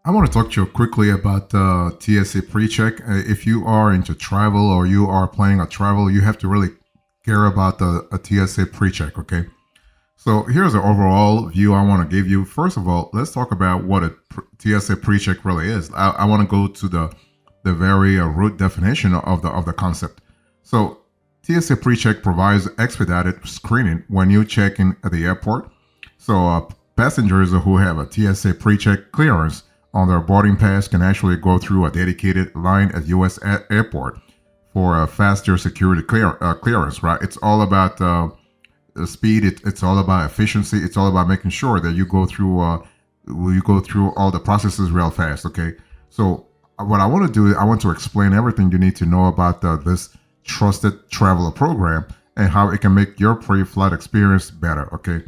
I want to talk to you quickly about TSA PreCheck. If you are into travel or you are planning a travel, you have to really care about the a TSA PreCheck. Okay, so here's an overall view I want to give you. First of all, let's talk about what a TSA PreCheck really is. I want to go to the very root definition of the concept. So TSA PreCheck provides expedited screening when you check in at the airport. So passengers who have a TSA PreCheck clearance on their boarding pass can actually go through a dedicated line at U.S. airport for a faster security clearance. Right? It's all about speed. It's all about efficiency. It's all about making sure that you go through all the processes real fast. Okay. So what I want to do, I want to explain everything you need to know about this trusted traveler program and how it can make your pre-flight experience better. Okay.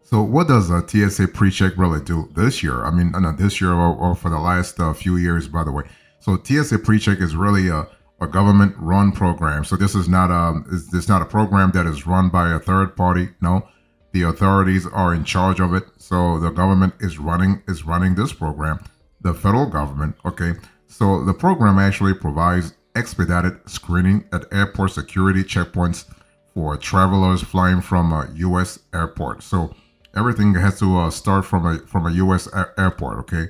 So what does a TSA PreCheck really do this year? I mean, not this year or for the last few years, by the way. So TSA PreCheck is really a government-run program. So this not a program that is run by a third party. No, the authorities are in charge of it. So the government is running this program, the federal government. Okay. So the program actually provides expedited screening at airport security checkpoints for travelers flying from a U.S. airport. So everything has to start from a U.S. Airport, okay?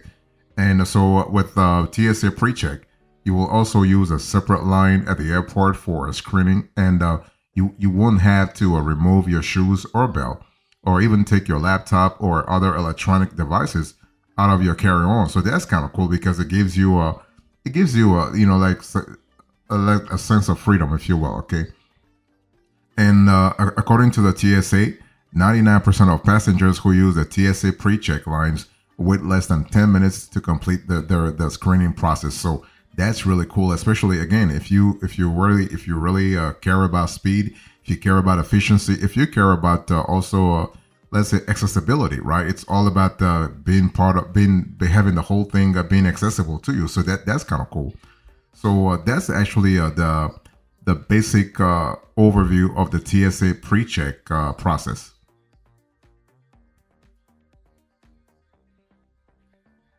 And so with TSA PreCheck, you will also use a separate line at the airport for a screening, and you won't have to remove your shoes or belt, or even take your laptop or other electronic devices out of your carry-on. So that's kind of cool because it gives you like a sense of freedom, if you will, okay? And according to the TSA, 99% of passengers who use the TSA PreCheck lines wait less than 10 minutes to complete the screening process. So that's really cool, especially again if you really care about speed, if you care about efficiency, if you care about also let's say accessibility, right? It's all about being part of having the whole thing being accessible to you. So that's kind of cool. So that's actually the basic overview of the TSA PreCheck process.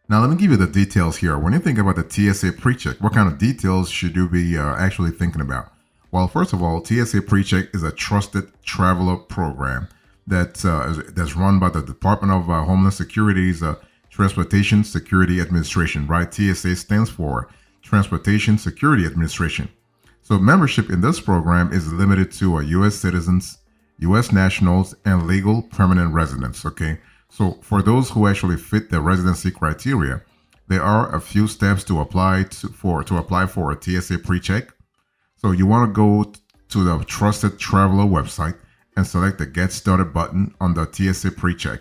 Now, let me give you the details here. When you think about the TSA PreCheck, what kind of details should you be actually thinking about? Well, first of all, TSA PreCheck is a trusted traveler program that's run by the Department of Homeland Security's Transportation Security Administration, right? TSA stands for Transportation Security Administration. So membership in this program is limited to U.S. citizens, U.S. nationals, and legal permanent residents. Okay, so for those who actually fit the residency criteria, there are a few steps to apply for a TSA PreCheck. So you want to go to the Trusted Traveler website and select the Get Started button on the TSA PreCheck.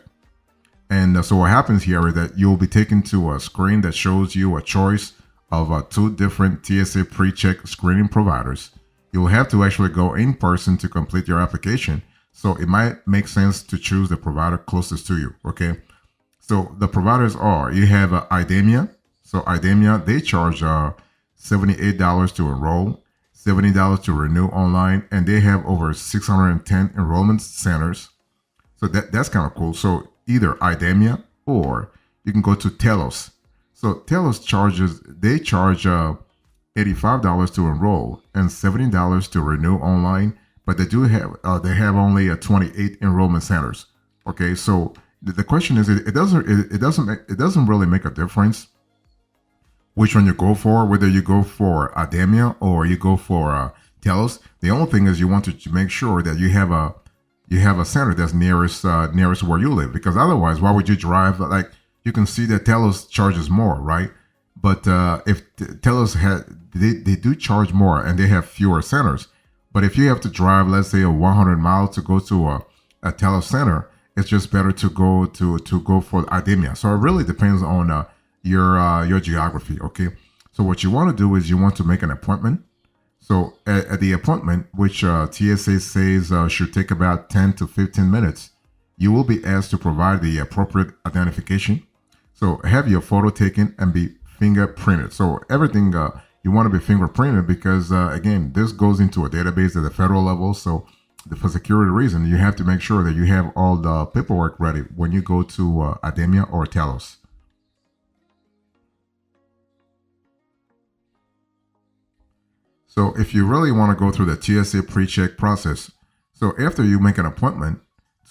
And so what happens here is that you'll be taken to a screen that shows you a choice of two different TSA PreCheck screening providers. You'll have to actually go in person to complete your application. So it might make sense to choose the provider closest to you. Okay. So the providers are, you have IDEMIA. So IDEMIA, they charge $78 to enroll, $70 to renew online, and they have over 610 enrollment centers. So that's kind of cool. So either IDEMIA or you can go to Telos. So Telos they charge $85 to enroll and $70 to renew online, but they have only 28 enrollment centers. Okay, so the question is, it doesn't really make a difference which one you go for, whether you go for Ademia or you go for Telos. The only thing is you want to make sure that you have a center that's nearest where you live, because otherwise, why would you drive? Like, you can see that Telos charges more, right? But if Telos they do charge more and they have fewer centers. But if you have to drive, let's say, 100 miles to go to a Telos center, it's just better to go for Ademia. So it really depends on your geography. Okay. So what you want to do is you want to make an appointment. So at the appointment, which TSA says should take about 10 to 15 minutes, you will be asked to provide the appropriate identification. So have your photo taken and be fingerprinted. So everything you want to be fingerprinted because again, this goes into a database at the federal level. So for security reason, you have to make sure that you have all the paperwork ready when you go to Ademia or Telos. So if you really want to go through the TSA pre-check process, so after you make an appointment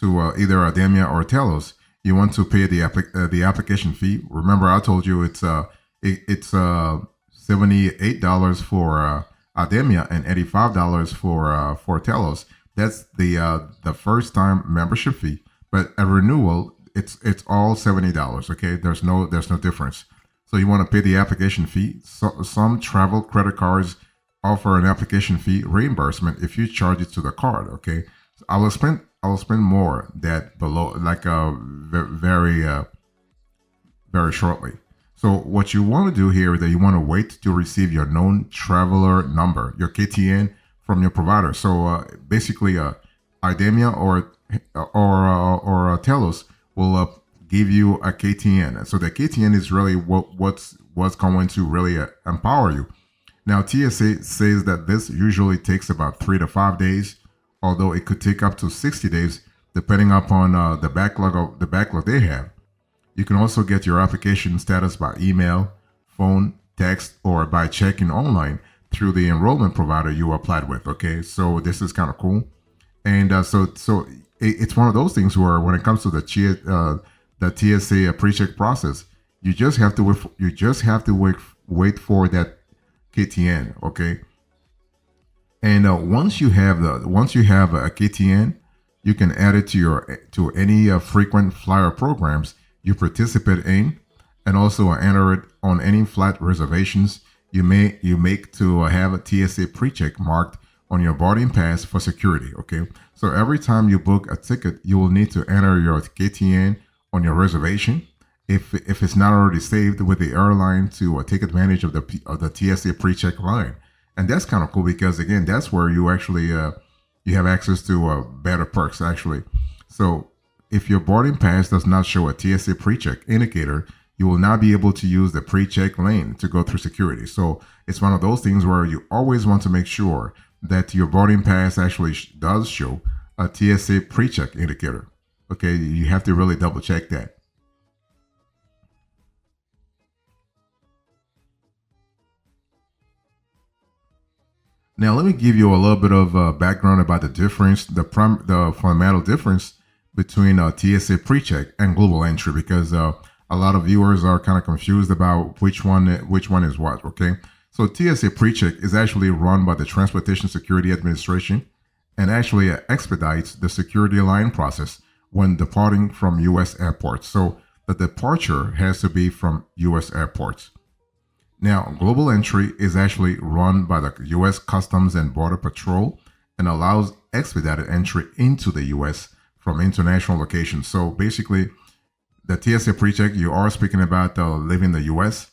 to either Ademia or Telos, you want to pay the application fee. Remember, I told you it's $78 for Ademia and $85 for Telos. That's the first time membership fee. But at renewal, it's all $70. Okay, there's no difference. So you want to pay the application fee. So some travel credit cards offer an application fee reimbursement if you charge it to the card. Okay, so I will spend more that below, like very shortly. So what you want to do here is that you want to wait to receive your known traveler number, your KTN, from your provider. So basically, Idemia or Telos will give you a KTN. So the KTN is really what's going to really empower you. Now TSA says that this usually takes about 3 to 5 days, although it could take up to 60 days depending upon the backlog they have. You can also get your application status by email, phone, text, or by checking online through the enrollment provider you applied with. Okay, so this is kind of cool, and it's one of those things where when it comes to the TSA pre-check process, you just have to wait for that KTN. Okay, and once you have a KTN, you can add it to any frequent flyer programs you participate in, and also enter it on any flight reservations you make to have a TSA pre-check marked on your boarding pass for security. Okay, so every time you book a ticket, you will need to enter your KTN on your reservation if it's not already saved with the airline to take advantage of the TSA pre-check line. And that's kind of cool because again, that's where you actually you have access to better perks actually. So if your boarding pass does not show a TSA pre-check indicator, you will not be able to use the pre-check lane to go through security. So it's one of those things where you always want to make sure that your boarding pass actually does show a TSA pre-check indicator. Okay, you have to really double check that. Now, let me give you a little bit of background about the difference, the fundamental difference between TSA PreCheck and Global Entry, because a lot of viewers are kind of confused about which one is what. Okay, so TSA PreCheck is actually run by the Transportation Security Administration and actually expedites the security line process when departing from U.S. airports. So the departure has to be from U.S. airports. Now, Global Entry is actually run by the U.S. Customs and Border Patrol and allows expedited entry into the U.S. from international locations. So basically, the TSA PreCheck, you are speaking about leaving the U.S.,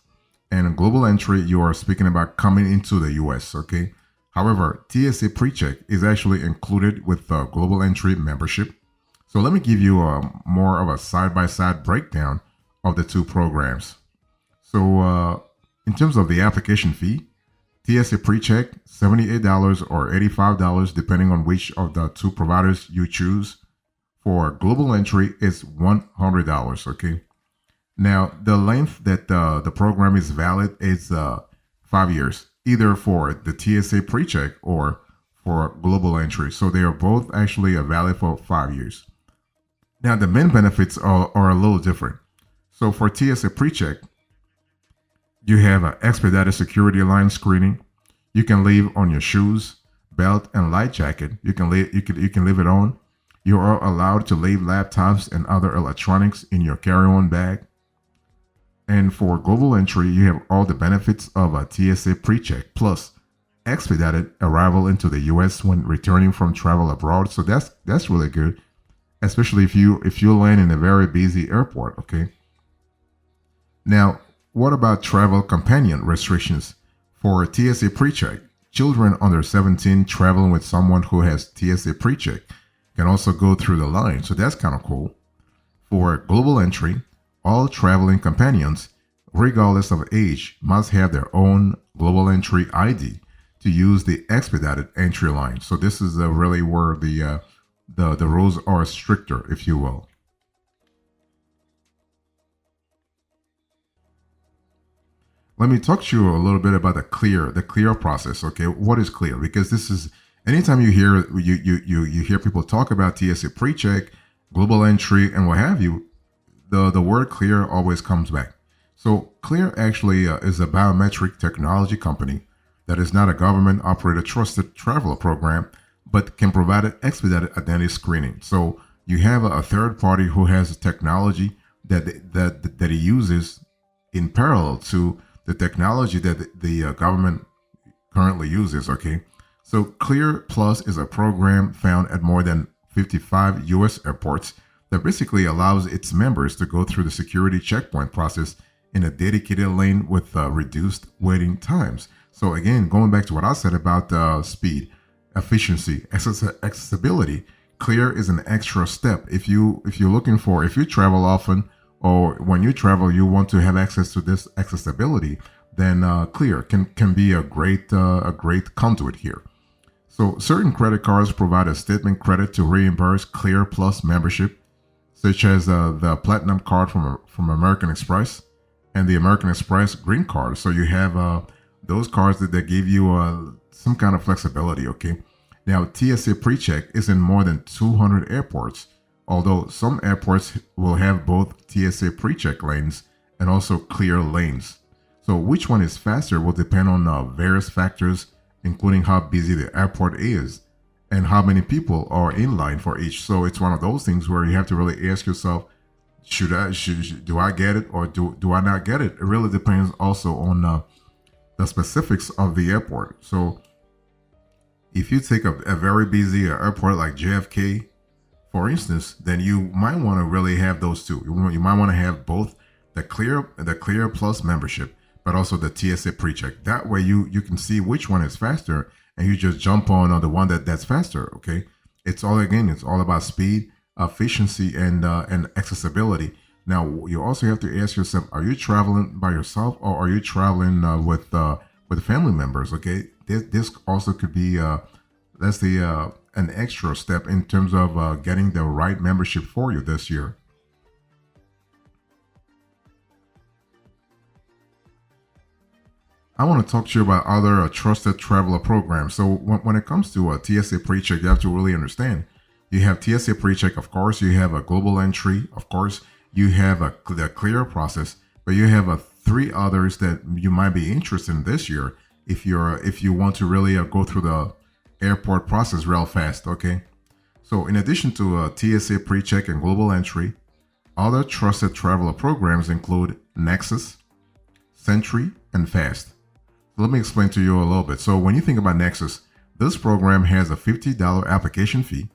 and Global Entry, you are speaking about coming into the U.S., okay? However, TSA PreCheck is actually included with the Global Entry membership. So let me give you more of a side-by-side breakdown of the two programs. So in terms of the application fee, TSA PreCheck, $78 or $85 depending on which of the two providers you choose. For Global Entry, it's $100, okay? Now, the length that the program is valid is 5 years, either for the TSA PreCheck or for Global Entry. So they are both actually valid for 5 years. Now, the main benefits are a little different. So for TSA PreCheck, you have an expedited security line screening. You can leave on your shoes, belt, and light jacket. You can leave it on. You are allowed to leave laptops and other electronics in your carry-on bag. And for Global Entry, you have all the benefits of a TSA PreCheck plus expedited arrival into the U.S. when returning from travel abroad. So that's really good, especially if you land in a very busy airport. Okay. Now, what about travel companion restrictions? For TSA PreCheck, children under 17 traveling with someone who has TSA PreCheck can also go through the line, so that's kind of cool. For Global Entry, all traveling companions, regardless of age, must have their own Global Entry ID to use the expedited entry line. So this is really where the rules are stricter, if you will. let me talk to you a little bit about the clear process. Okay, what is clear? Because this is anytime you hear people talk about TSA PreCheck, global entry, and what have you, the word clear always comes back. So Clear actually is a biometric technology company that is not a government operated trusted traveler program, but can provide an expedited identity screening. So you have a third party who has a technology that he uses in parallel to the technology that the government currently uses. Okay, so Clear Plus is a program found at more than 55 U.S. airports that basically allows its members to go through the security checkpoint process in a dedicated lane with reduced waiting times. So again, going back to what I said about speed, efficiency, accessibility, Clear is an extra step. If you travel often or when you travel you want to have access to this accessibility, then Clear can be a great conduit here. So certain credit cards provide a statement credit to reimburse Clear Plus membership, such as the Platinum card from American Express and the American Express Green Card. So you have those cards that give you some kind of flexibility. Okay. Now TSA PreCheck is in more than 200 airports, although some airports will have both TSA PreCheck lanes and also Clear lanes. So which one is faster will depend on various factors, including how busy the airport is and how many people are in line for each. So it's one of those things where you have to really ask yourself, do I get it or do I not get it? It really depends also on the specifics of the airport. So if you take a very busy airport like JFK, for instance, then you might want to really have those two. You might want to have both the Clear Plus membership, but also the TSA PreCheck. That way you can see which one is faster and you just jump on the one that's faster. Okay, it's all about speed, efficiency, and accessibility. Now you also have to ask yourself: are you traveling by yourself or are you traveling with family members? Okay, this also could be that's the an extra step in terms of getting the right membership for you this year. I want to talk to you about other trusted traveler programs. So when it comes to TSA PreCheck, you have to really understand. You have TSA PreCheck, of course. You have a global entry, of course. You have the Clear process, but you have three others that you might be interested in this year if you want to really go through the airport process real fast. Okay. So in addition to TSA PreCheck and global entry, other trusted traveler programs include Nexus, Sentry, and Fast. Let me explain to you a little bit. So when you think about Nexus, this program has a $50 application fee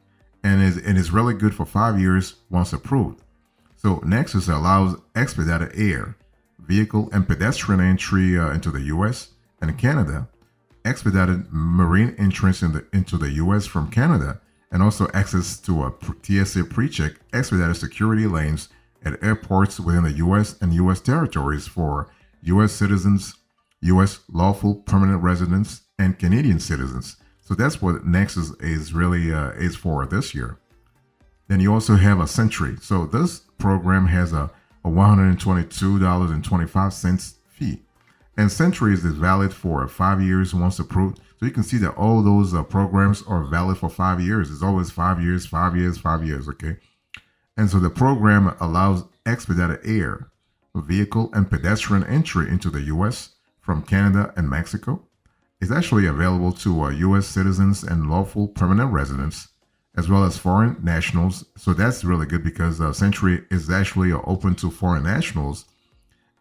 and is really good for 5 years once approved. So Nexus allows expedited air, vehicle, and pedestrian entry into the U.S. and Canada, expedited marine entrance into the U.S. from Canada, and also access to a TSA PreCheck expedited security lanes at airports within the U.S. and U.S. territories for U.S. citizens, U.S. lawful permanent residents, and Canadian citizens. So that's what Nexus is really is for this year. Then you also have a Sentry. So this program has a $122.25 fee. And Sentry is valid for 5 years once approved. So you can see that all those programs are valid for 5 years. It's always 5 years, 5 years, 5 years, okay? And so the program allows expedited air, vehicle, and pedestrian entry into the U.S. from Canada and Mexico. It's actually available to U.S. citizens and lawful permanent residents, as well as foreign nationals. So that's really good because Sentry is actually open to foreign nationals.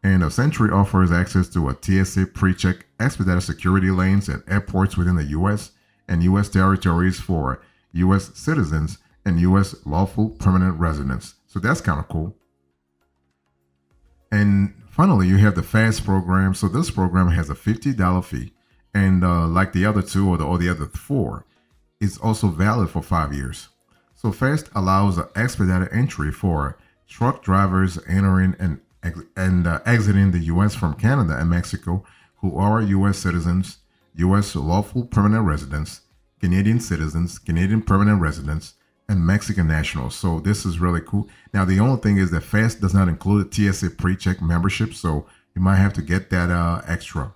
And Sentry offers access to a TSA PreCheck expedited security lanes at airports within the U.S. and U.S. territories for U.S. citizens and U.S. lawful permanent residents. So that's kind of cool. And finally, you have the FAST program. So this program has a $50 fee. And like the other two or the other four, it's also valid for 5 years. So FAST allows expedited entry for truck drivers entering and exiting the U.S. from Canada and Mexico who are U.S. citizens, U.S. lawful permanent residents, Canadian citizens, Canadian permanent residents, and Mexican nationals. So this is really cool. Now, the only thing is that FAST does not include a TSA PreCheck membership. So You might have to get that extra.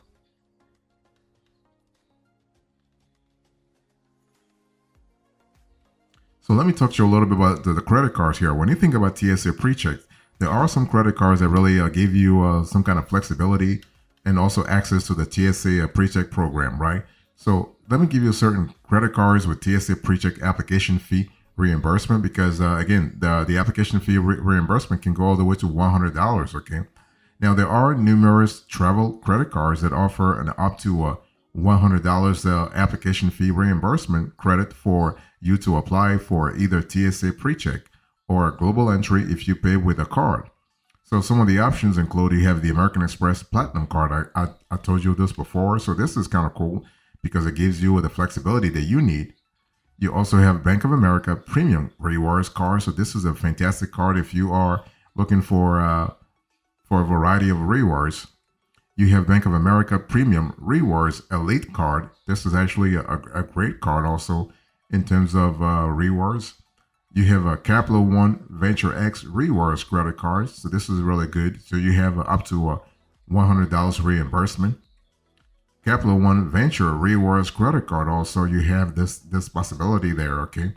So let me talk to you a little bit about the credit cards here. When you think about TSA PreCheck, there are some credit cards that really give you some kind of flexibility and also access to the TSA PreCheck program, right? So let me give you certain credit cards with TSA PreCheck application fee reimbursement because, again, the application fee reimbursement can go all the way to $100, okay? Now, there are numerous travel credit cards that offer an up to $100 application fee reimbursement credit for you to apply for either TSA PreCheck or Global Entry if you pay with a card. So some of the options include you have the American Express Platinum card. I told you this before, so this is kind of cool because it gives you the flexibility that you need. You also have Bank of America Premium Rewards card. So this is a fantastic card if you are looking for a variety of rewards. You have Bank of America Premium Rewards Elite card. This is actually a great card also in terms of rewards. You have a Capital One Venture X Rewards credit card. So this is really good. So you have up to $100 reimbursement. Capital One Venture Rewards credit card. Also, you have this possibility there. Okay.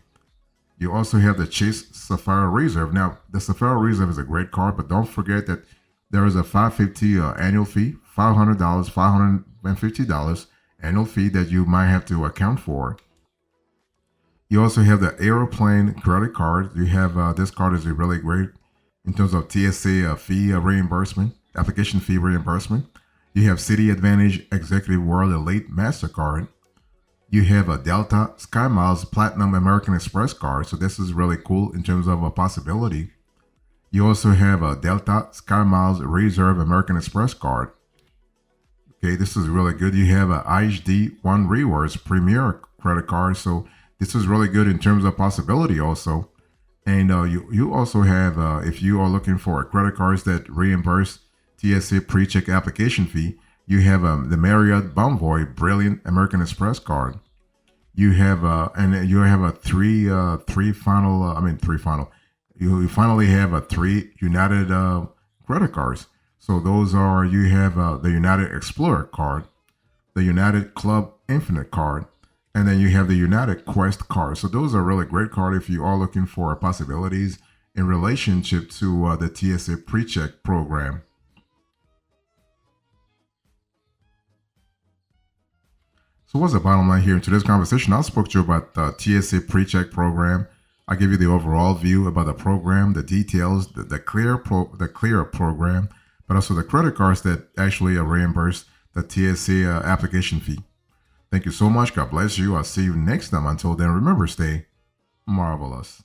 You also have the Chase Sapphire Reserve. Now, the Sapphire Reserve is a great card, but don't forget that there is a $550 annual fee, $500, $550 annual fee that you might have to account for. You also have the Aeroplane credit card. You have this card is really great in terms of TSA fee reimbursement, application fee reimbursement. You have City Advantage Executive World Elite MasterCard. You have a Delta SkyMiles Platinum American Express card. So this is really cool in terms of a possibility. You also have a Delta SkyMiles Reserve American Express card. Okay, this is really good. You have a IHD One Rewards Premier credit card. So this is really good in terms of possibility also. And you also have, if you are looking for credit cards that reimburse TSA PreCheck application fee, you have the Marriott Bonvoy Brilliant American Express card. You have and you have a three final. You finally have a 3 United credit cards. So those are, you have the United Explorer card, the United Club Infinite card, and then you have the United Quest card. So those are really great cards if you are looking for possibilities in relationship to the TSA PreCheck program. So what's the bottom line here in today's conversation? I spoke to you about the TSA PreCheck program. I give you the overall view about the program, the details, the clear program, but also the credit cards that actually reimburse the TSA application fee. Thank you so much. God bless you. I'll see you next time. Until then, remember, stay marvelous.